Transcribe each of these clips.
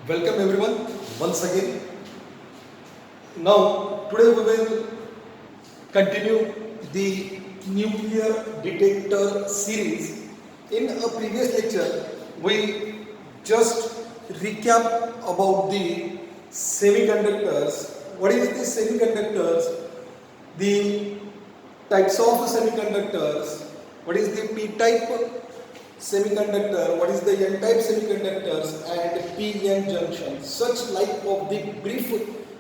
Welcome everyone once again. Now, today we will continue the nuclear detector series. In a previous lecture, we just recap about the semiconductors. What is the semiconductors? The types of semiconductors. What is the p-type semiconductor, what is the n-type semiconductors, and p-n junction. Such like of the brief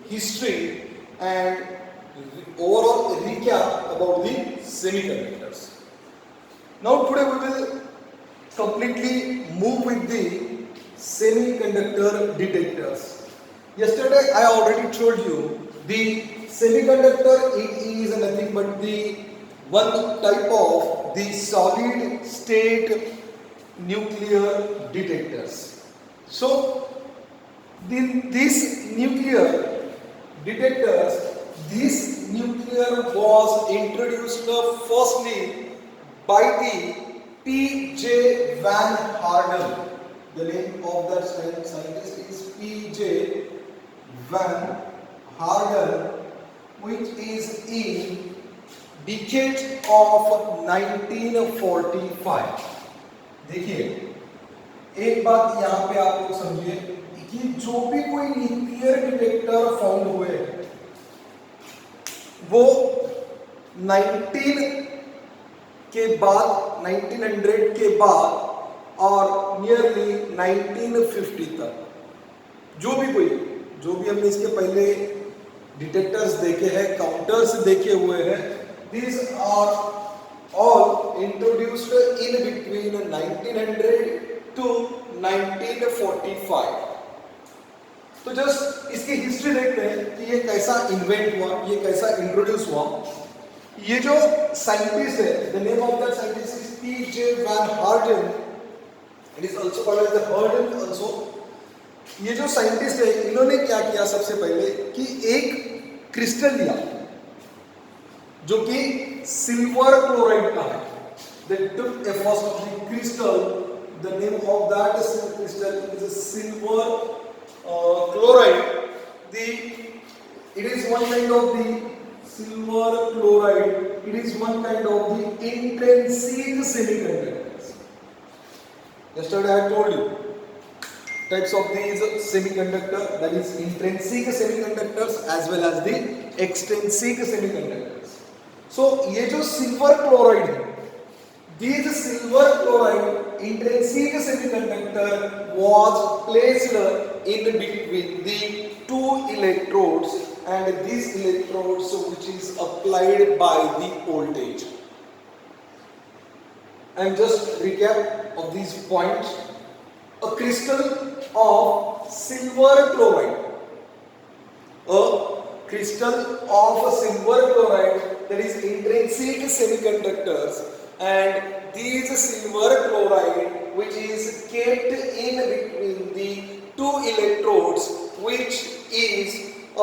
history and overall recap about the semiconductors. Now today we will completely move with the semiconductor detectors. Yesterday I already told you the semiconductor, it is nothing but the one type of the solid state nuclear detectors. So these nuclear detectors, this nuclear was introduced firstly by the P.J. Van Harden. The name of that scientist is P.J. Van Harden, which is in decade of 1945. देखिए, एक बात यहाँ पे आप लोग समझिए कि जो भी कोई न्यूक्लियर डिटेक्टर फाउंड हुए वो 19 के बाद 1900 के बाद और नियरली 1950 तक जो भी हमने इसके पहले डिटेक्टर्स देखे हैं, काउंटर्स देखे हुए हैं, these are all introduced in between 1900 to 1945. तो जस्ट इसकी हिस्ट्री देखते हैं कि ये कैसा इन्वेंट हुआ, ये कैसा इंट्रोड्यूस हुआ. ये जो साइंटिस्ट है, the name of that scientist is P J. Van Harden, it is also called as the Harden also. ये जो साइंटिस्ट है, इन्होंने क्या किया सबसे पहले कि एक क्रिस्टल लिया जो कि सिल्वर क्लोराइड का है. They took a first of the crystal. The name of that crystal is a silver chloride. It is one kind of the silver chloride. It is one kind of the intrinsic semiconductors. Yesterday I told you types of these semiconductor, that is intrinsic semiconductors as well as the extrinsic semiconductors. So ये जो silver chloride है, this silver chloride intrinsic semiconductor was placed in between the two electrodes, and these electrodes which is applied by the voltage. And just recap of these points. A crystal of silver chloride, a crystal of silver chloride, that is intrinsic semiconductors, and these silver chloride which is kept in between the two electrodes, which is a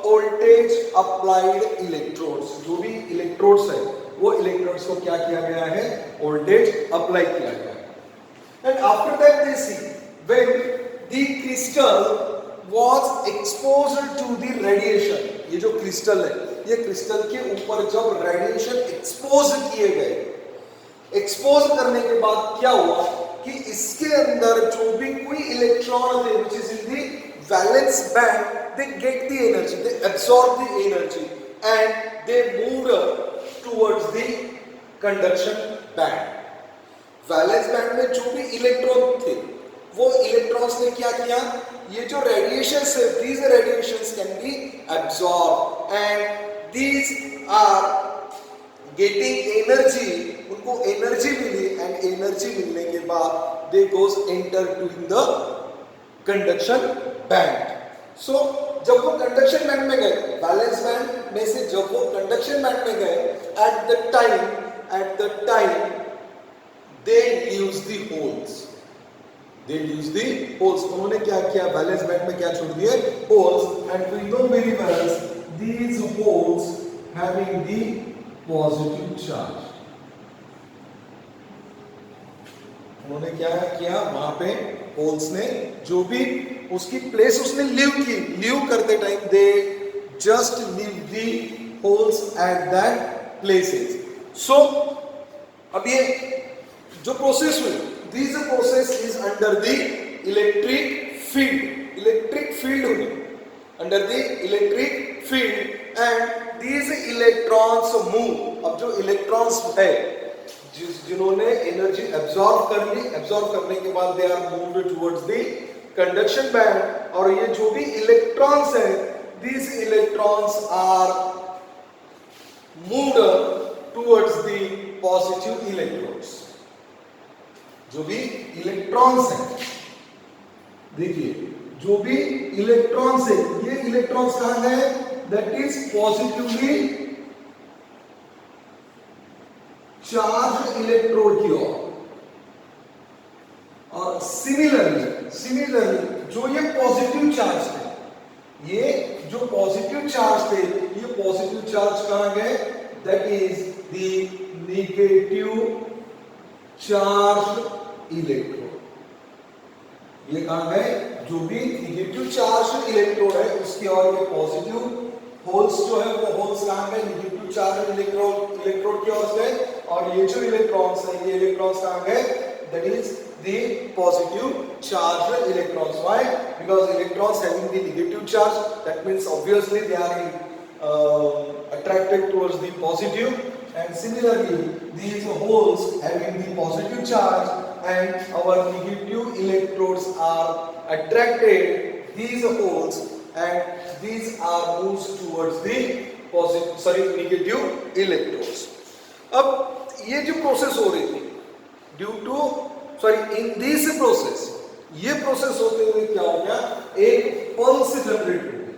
voltage applied electrodes. जो भी electrodes है वो electrodes को क्या किया गया है, voltage apply किया गया है. And after that they see when the crystal was exposed to the radiation. ये जो क्रिस्टल है, ये क्रिस्टल के ऊपर जब रेडिएशन एक्सपोज किए गए, एक्सपोज करने के बाद क्या हुआ कि इसके अंदर जो भी कोई इलेक्ट्रॉन थे which is in the valence band, they get the energy, they absorb the energy and they moved towards the conduction band. Valence band में जो भी इलेक्ट्रॉन थे वो इलेक्ट्रॉन्स ने क्या किया, ये जो रेडिएशंस है, these radiations can be absorbed and these are getting energy. उनको एनर्जी मिली एंड एनर्जी मिलने के बाद they goes enter to the conduction band. So जब वो कंडक्शन बैंड में गए, वैलेंस बैंड में से जब वो कंडक्शन बैंड में गए, at the time they use the holes. उन्होंने क्या किया, वैलेंस बैंड में क्या छोड़ दिए, holes, and we know very well these holes having the positive charge. उन्होंने क्या किया, वहां पे होल्स ने जो भी उसकी प्लेस उसने लीव करते time they just leave the holes at that places. So अब ये जो प्रोसेस हुई, this process is under the electric field होगी, under the electric field and these electrons move. अब जो इलेक्ट्रॉन्स है जिन्होंने एनर्जी एब्जॉर्ब कर ली, एब्जॉर्ब करने के बाद they are moved towards the conduction band. और ये जो भी इलेक्ट्रॉन्स है, these electrons are moved towards the positive electrodes. जो भी इलेक्ट्रॉन्स हैं, देखिए जो भी इलेक्ट्रॉन्स है, ये इलेक्ट्रॉन्स कहां है? That is positively charge electrode की ओर. और सिमिलरली जो ये पॉजिटिव चार्ज थे, ये जो पॉजिटिव चार्ज थे, ये पॉजिटिव चार्ज कहां गए? That is the negative charge electrode. ये कहां गए? जो भी नेगेटिव चार्ज इलेक्ट्रोड है उसकी और ये पॉजिटिव होल्स जो है वो होल्स कहां गए? नेगेटिव चार्ज इलेक्ट्रोड की ओर से. और ये जो इलेक्ट्रॉन्स है, ये इलेक्ट्रॉन्स कहां गए? That is the positive charged electrons. Why? Because electrons having the negative charge, that means obviously they are attracted towards the positive, and similarly these holes having the positive charge and our negative electrodes are attracted these holes and these are moved towards the negative electrodes. अब ये जो process हो रही थी due to in this process, ये process होते हुए क्या हो गया? एक पल्स जनरेट हो गई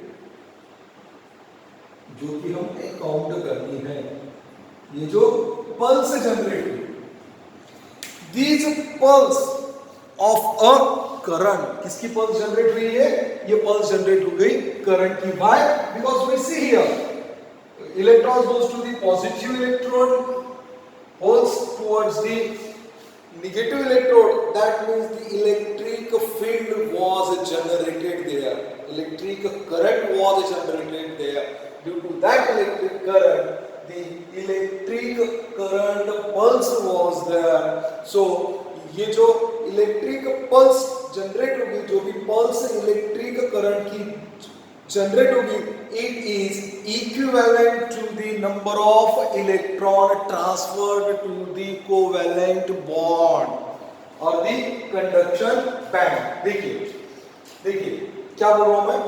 जो कि हमें काउंट करनी है. ये जो पल्स जनरेट हुई, this pulse of a current, किसकी पल्स जनरेट हुई है? ये पल्स जनरेट हो गई करंट की. Why? Because we see here electrons goes to the positive electrode, holes towards the negative electrode. That means the electric field was generated there, electric current was generated there. Due to that electric current, the electric current pulse was there. So ये जो electric pulse generate होगी, जो भी pulse electric current की generate होगी, it is equivalent to the number of electron transferred to the covalent bond or the conduction band. देखिए क्या बोल रहा हूं मैं?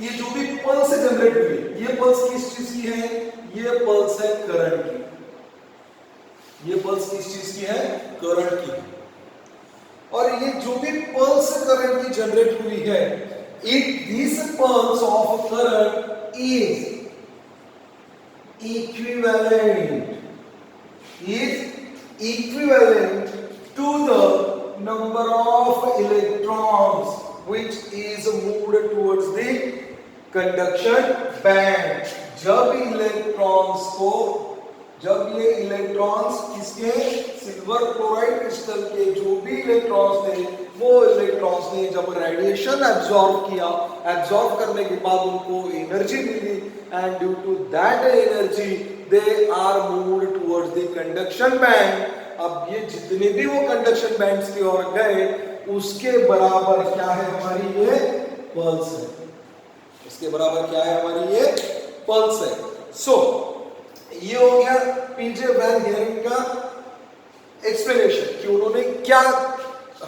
ये जो भी पल्स जनरेट हुई, ये पल्स किस चीज की है? ये पल्स है करंट की. ये पल्स किस चीज की है? करंट की. और ये जो भी पल्स करंट की जनरेट हुई है, this pulse of current is equivalent to the number of electrons which is moved towards the conduction band. जब ये इलेक्ट्रॉन्स किसके? सिल्वर क्लोराइड क्रिस्टल के जो भी इलेक्ट्रॉन्स थे, वो इलेक्ट्रॉन्स ने जब रेडिएशन एब्जॉर्ब किया, एब्जॉर्ब करने के बाद उनको एनर्जी मिली, and due to that energy they are moved towards the conduction band. अब ये जितने भी वो कंडक्शन बैंड्स की ओर गए, उसके बराबर क्या है हमारी ये पल्स है. इसके बराबर क्या है हमारी ये पल्स है. सो ये हो गया पीजे वैन हेरिंग का एक्सप्लेनेशन कि उन्होंने क्या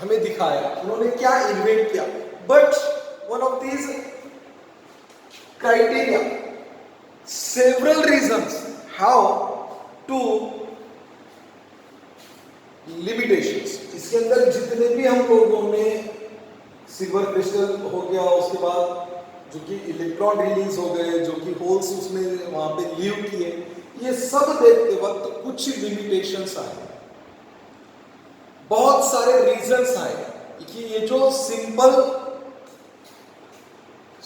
हमें दिखाया, उन्होंने क्या इन्वेंट किया. But one of these criteria, several reasons how to limitations. इसके अंदर जितने भी हम लोगों ने सिल्वर क्रिस्टल हो गया, उसके बाद जो कि इलेक्ट्रॉन रिलीज हो गए, जो कि होल्स उसने वहां पे लीव किए, ये सब देखते वक्त कुछ लिमिटेशंस आए, बहुत सारे रीजंस आए कि ये जो सिंपल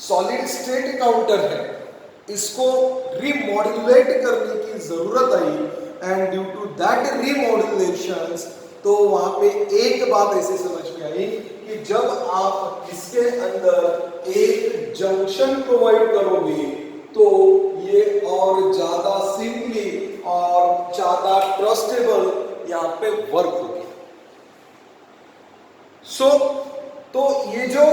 सॉलिड स्टेट काउंटर है, इसको रिमॉड्यूलेट करने की जरूरत आई. एंड ड्यू टू दैट रिमॉड्यूलेशंस, तो वहां पे एक बात ऐसे समझ में आई कि कि जब आप इसके अंदर एक जंक्शन प्रोवाइड करोगे तो ये और ज्यादा सिंपली और ज्यादा ट्रस्टेबल यहाँ पे वर्क होगी। तो ये जो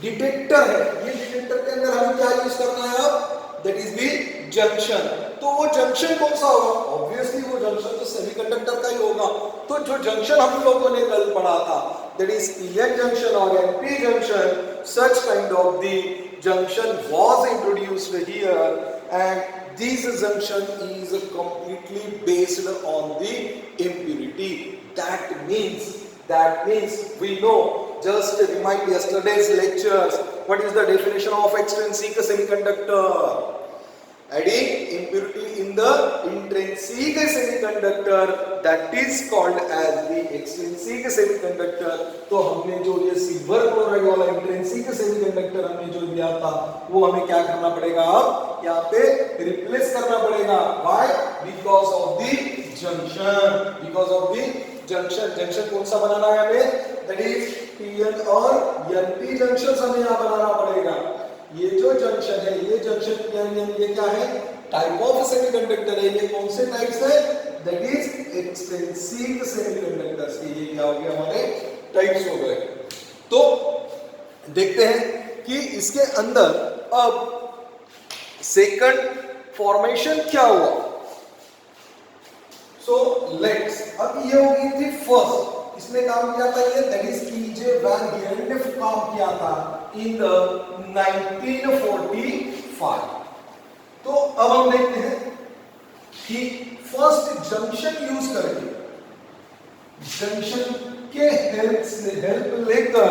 डिटेक्टर है, ये डिटेक्टर के अंदर हमें क्या यूज करना है अब, दैट इज दी जंक्शन। तो वो जंक्शन कौन सा होगा, ऑब्वियसली वो जंक्शन तो सेमीकंडक्टर का ही होगा। तो जो जंक्शन हम लोगों ने कल पढ़ा था, दैट इज पीएन जंक्शन और NP junction, such kind of the junction was introduced here, and this junction is completely based on the impurity. That means we know, just remind yesterday's lectures, what is the definition of extrinsic semiconductor? Adding impurity in the intrinsic semiconductor, that is called as the extrinsic semiconductor. तो हमने जो ये silver chloride वाला intrinsic semiconductor हमने जो दिया था, वो हमें क्या करना पड़ेगा, अब यहाँ पे रिप्लेस करना पड़ेगा। Why? Because of the junction. Because of the junction. Junction कौन सा बनाना है हमें, that is PN और NP जंक्शन हमें यहाँ बनाना पड़ेगा। ये जो जंक्शन है, ये जंक्शन ये क्या है, टाइप ऑफ सेमीकंडक्टर है। ये कौन से टाइप्स है, दैट इज एक्सटेंसिव सेमीकंडक्टर्स के। ये क्या हो गया, हमारे टाइप्स हो गए। तो देखते हैं कि इसके अंदर अब सेकंड फॉर्मेशन क्या हुआ। सो लेट्स, अब ये होगी थी फर्स्ट, इसने काम किया था ये, दैट इज पीजे वैन गेंडेफ काम किया था इन द 1945। तो अब हम देखते हैं कि फर्स्ट जंक्शन यूज करके, जंक्शन के हेल्प लेकर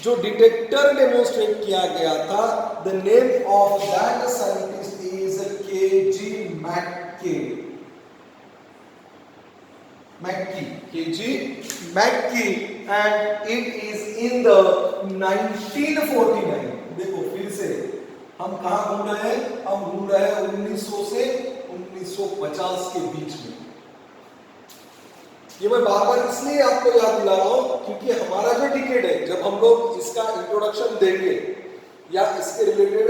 जो डिटेक्टर डेमोन्स्ट्रेट किया गया था, the name of that scientist is KG Mackey. KG Mackey, and it is in the 1949। देखो फिर से हम कहाँ घूम रहे हैं, हम घूम रहे हैं 1900 से 1950 के बीच में। ये मैं बार बार इसलिए आपको याद दिला रहा हूँ क्योंकि हमारा जो डिकेड है, जब हम लोग इसका इंट्रोडक्शन देंगे या इसके रिलेटेड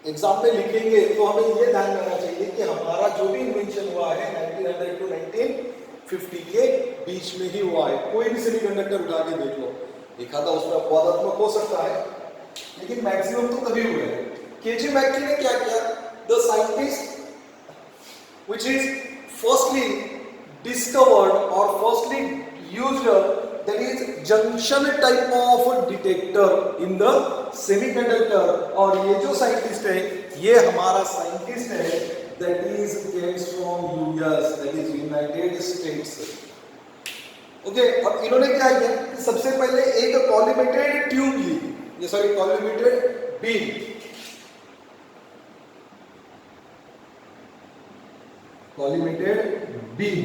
एग्जाम में लिखेंगे, तो हमें ये ध्यान रखना चाहिए कि हमारा जो भी इन्वेंशन हुआ है 1900 टू 1950 के बीच में ही हुआ है। कोई भी सेमीकंडक्टर उठा के देख लो, एक आधा उसमें अपवादात्मक हो सकता है, लेकिन मैक्सिमम तो तभी हुए हैं। केजी मैक्की ने क्या किया, the scientist which is firstly discovered और firstly used, that is junction type of detector in the semiconductor. और ये जो साइंटिस्ट है, ये हमारा साइंटिस्ट है, that is comes from US, that is United States। Okay, अब इन्होंने क्या किया कि सबसे पहले एक कॉलिमेटेड ट्यूब ली, ये सॉरी कॉलिमेटेड बीम, कॉलिमेटेड बीम।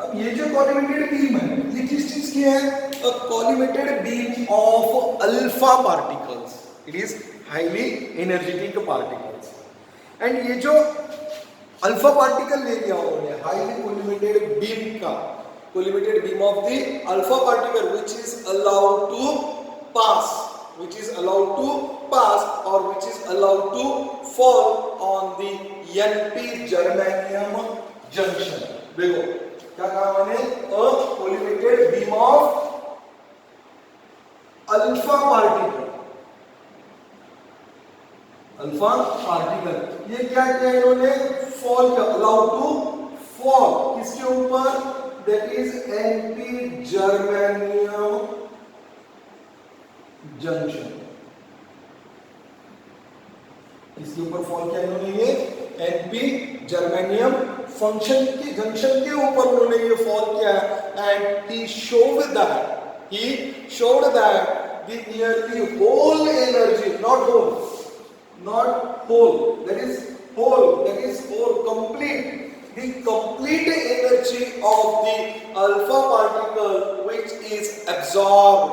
अब ये जो कॉलिमेटेड बीम है, ये किस चीज की है, a collimated beam of alpha particles. It is highly energetic particles. And ये जो अल्फा पार्टिकल ले लिया उन्होंने, हाईली कोलिमेटेड बीम का, collimated beam of the alpha particle which is allowed to pass, और which is allowed to fall on the NP germanium junction. देखो क्या कहा मैंने, a collimated beam of alpha particle, alpha particle, ये क्या किया इन्होंने, फॉल किया, अलाउड टू फॉल किसके ऊपर, that is NP germanium junction. इसके ऊपर फॉल किया इन्होंने, ये एनपी जर्मेनियम फंक्शन के जंक्शन के ऊपर उन्होंने ये फॉल किया, and he showed that the nearly whole energy, not whole, that is complete, the complete energy of the alpha particle which is absorbed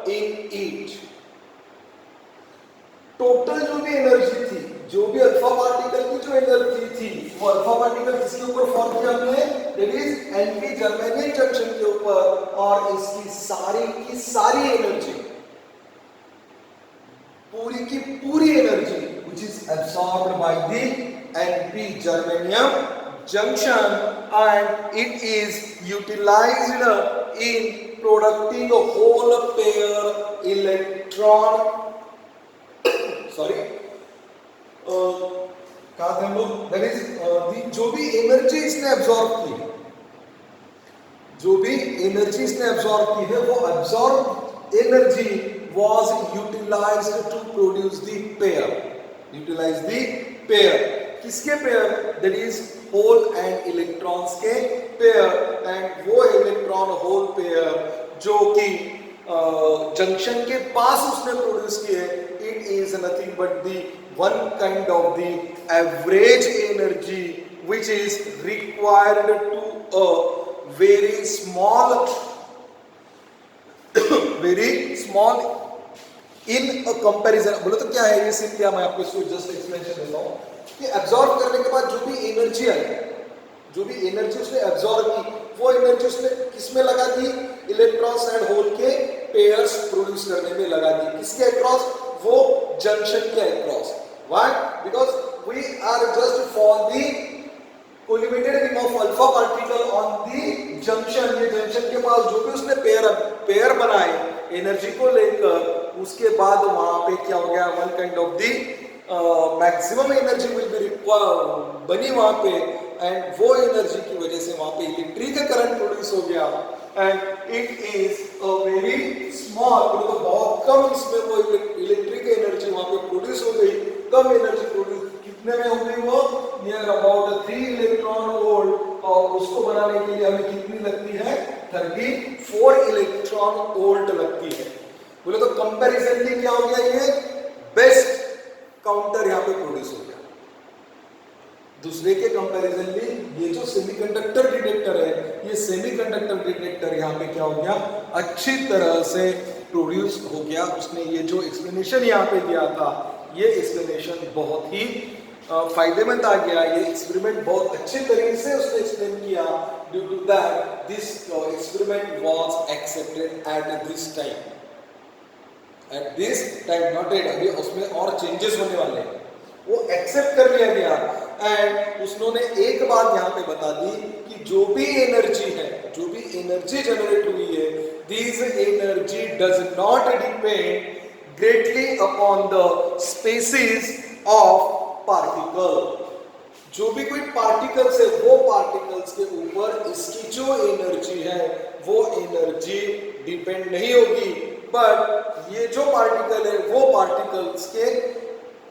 in it। Total जो भी energy थी जो भी अल्फा पार्टिकल की जो एनर्जी थी वो अल्फा पार्टिकल किसके ऊपर फॉर्म किया हमने, that is NP germanium junction के ऊपर, और इसकी सारी की सारी एनर्जी, पूरी की पूरी energy which is absorbed by the NP germanium junction and it is utilized in producing a whole pair electron कहा थे हम लोग, दैट इज जो भी एनर्जी इसने एब्जॉर्ब की है, जो भी एनर्जी इसने एब्जॉर्ब की है, वो absorb energy was utilized to produce the pair, utilize the pair, किसके pair, that is hole and electrons के पेयर, एंड वो इलेक्ट्रॉन होल पेयर जो कि जंक्शन के पास उसने प्रोड्यूस किए, it is nothing but the one kind of the average energy which is required to a very small in a comparison. बोलो तो क्या है ये, सिंपली मैं आपको इसको जस्ट एक्सप्लेनेशन देता हूँ कि एब्जॉर्ब करने के बाद जो भी एनर्जी आई, जो भी एनर्जी उसने एब्जॉर्ब की, वो एनर्जी उसने किसमें लगा दी, इलेक्ट्रॉन्स एंड होल के पेयर्स प्रोड्यूस करने में लगा दी, किसके अक्रॉस, वो जंक्शन के across. Why? Because we are just for the collimated ring of alpha particle on the junction. ये जंक्शन के पास जो भी उसने पेयर बनाए एनर्जी को लेकर, उसके बाद वहां पे क्या हो गया, one kind of the maximum energy will be required बनी वहां पे, एंड वो एनर्जी की वजह से वहां पे इलेक्ट्रिक करंट प्रोड्यूस हो गया, and it is a very small, तो बहुत कम इसमें वो इलेक्ट्रिक एनर्जी वहां पे प्रोड्यूस हो गई, कम एनर्जी प्रोड्यूस, कितने में हो गई वो, नियर अबाउट 3 इलेक्ट्रॉन वोल्ट, और उसको बनाने के लिए हमें कितनी लगती है, 34 इलेक्ट्रॉन वोल्ट लगती है. बोले तो कंपैरिजनली क्या हो गया, ये बेस्ट काउंटर यहाँ पे प्रोड्यूस हो गया. दूसरे के कंपैरिजनली ये जो सेमीकंडक्टर डिटेक्टर है, ये सेमीकंडक्टर डिटेक्टर यहाँ पे क्या हो गया, अच्छी तरह से प्रोड्यूस हो गया. उसने ये जो एक्सप्लेनेशन यहाँ पे दिया था, ये एक्सप्लेनेशन बहुत ही फायदेमंद आ गया. ये एक्सपेरिमेंट बहुत अच्छे तरीके से उसने एक्सप्लेन किया. Due to that this experiment was accepted at this time, at this time, not at, अभी उसमें और चेंजेस होने वाले हैं, वो एक्सेप्ट कर लिया गया. एंड उसने एक बात यहाँ पे बता दी कि जो भी एनर्जी है, जो भी एनर्जी जनरेट हुई है, this energy does not depend greatly upon the species of particle. जो भी कोई पार्टिकल्स है, वो पार्टिकल्स के ऊपर इसकी जो एनर्जी है, वो एनर्जी डिपेंड नहीं होगी, बट ये जो पार्टिकल है, वो पार्टिकल्स के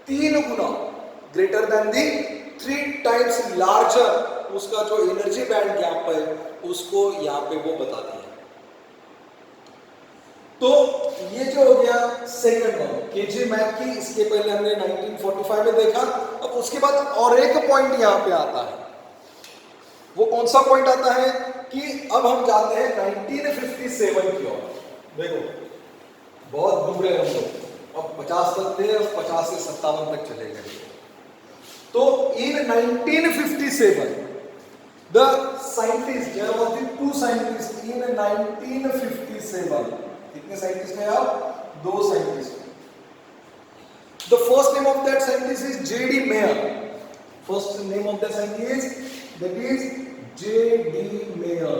3 गुना, ग्रेटर देन दी 3 टाइम्स लार्जर, उसका जो एनर्जी बैंड गैप है, उसको यहाँ पे वो बताती है. तो ये जो हो गया सेकंड वन, केजे मैक की, इसके पहले हमने 1945 में देखा. अब उसके बाद और एक पॉइंट यहाँ पे आता है. वो कौन सा पॉइंट आता है कि अब हम जाते हैं 1957 की ओर. देखो बहुत दूर है हम लोग, अब 50 तक थे, अब 50 से 57 तक चले गए. तो in 1957 the scientist, there was the 2 scientist in 1957. कितने साइंटिस्ट हैं आप, 2 scientist. The first name of that scientist is JD Meyer. First name of that scientist, that is JD Meyer.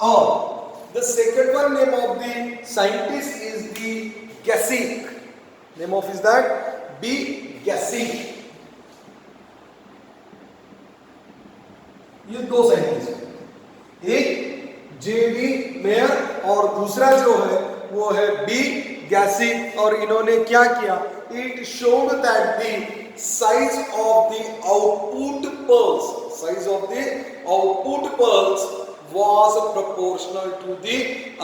और the second one name of the scientist is B Gossick. Name of is that B Gossick. ये 2 scientist, एक JD Meyer और दूसरा जो है वो है B गैसिक. और इन्होंने क्या किया, it showed that the size of the output pulse, size of the output pulse was proportional to the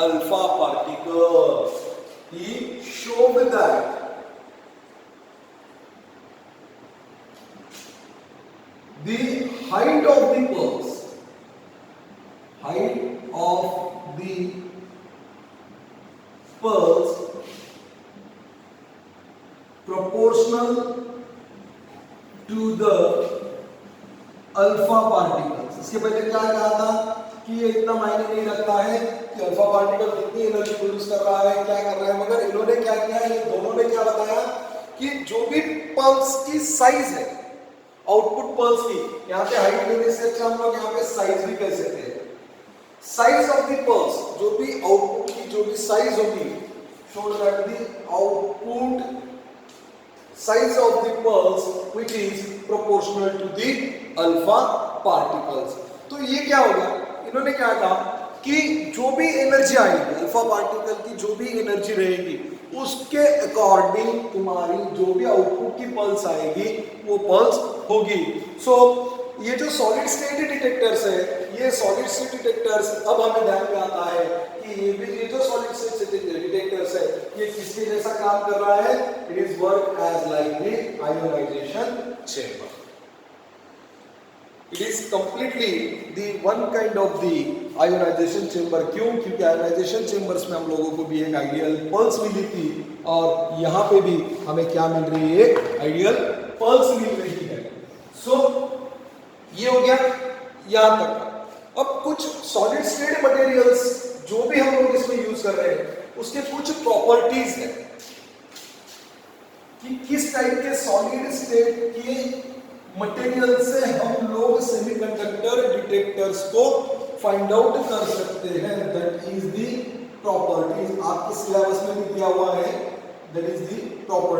alpha particle. He showed that the height of the pulse, height of the pulse proportional to the alpha particles. इसके पहले क्या कहा था कि ये इतना मायने नहीं रखता है कि अल्फा पार्टिकल कितनी एनर्जी प्रोड्यूस कर रहा है, क्या कर रहा है, मगर इन्होंने क्या किया है, ये दोनों ने क्या बताया कि जो भी पल्स की साइज है, आउटपुट पल्स की, यहाँ पे हाइट लेने से अच्छा हम लोग यहाँ पे साइज भी कह सकते हैं। साइज ऑफ द पल्स, जो भी आउटपुट की जो भी साइज होगी, show that the output size of the pulse which is proportional to the alpha particles। तो ये क्या होगा, इन्होंने क्या कहा कि जो भी एनर्जी आएगी, अल्फा पार्टिकल की जो भी एनर्जी रहेगी, उसके अकॉर्डिंग तुम्हारी जो भी आउटपुट की पल्स आएगी वो पल्स होगी। सो ये जो सॉलिड स्टेट डिटेक्टर्स है, ये सॉलिड स्टेट डिटेक्टर्स अब हमें ध्यान में आता है कि ये जो सॉलिड स्टेट डिटेक्टर्स है, ये किसके जैसा काम कर रहा है, it is work as like the ionization chamber. It is completely the one kind of the ionization chamber. क्यों? क्योंकि आयोनाइजेशन चेंबर्स में हम लोगों को भी एक आइडियल पल्स मिली थी, और यहाँ पे भी हमें क्या मिल रही है, एक आइडियल पल्स मिल रही है। सो ये हो गया यहां तक। अब कुछ सॉलिड स्टेट मटेरियल्स जो भी हम लोग इसमें यूज कर रहे हैं, उसके कुछ प्रॉपर्टीज है कि किस टाइप के सॉलिड स्टेट के मटेरियल से हम लोग सेमीकंडक्टर डिटेक्टर्स को फाइंड आउट कर सकते हैं। दैट इज द प्रॉपर्टीज, आपके सिलेबस में भी दिया हुआ है, दैट इज द प्रॉपर्टी।